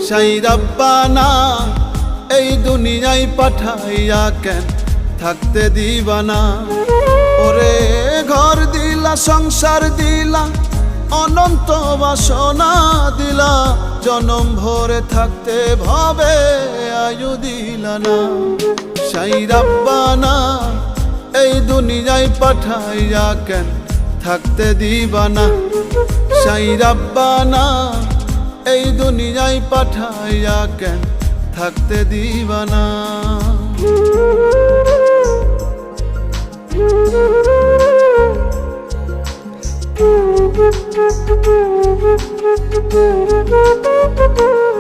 সেই রাব্বানা এই দুনিয়ায় পাঠাইয়া কেন থাকতে দিবানা। ওরে ঘর দিলা, সংসার দিলা, অনন্ত বাসনা দিলা, জনম ভরে থাকতে ভাবে আয়ু দিলা না। সেই রাব্বানা এই দুনিয়ায় পাঠাইয়া কেন থাকতে দিবানা। সেই রাব্বানা এই দুনিয়ায় পাঠাইয়া কেন থাকতে দিবানা। Thank you.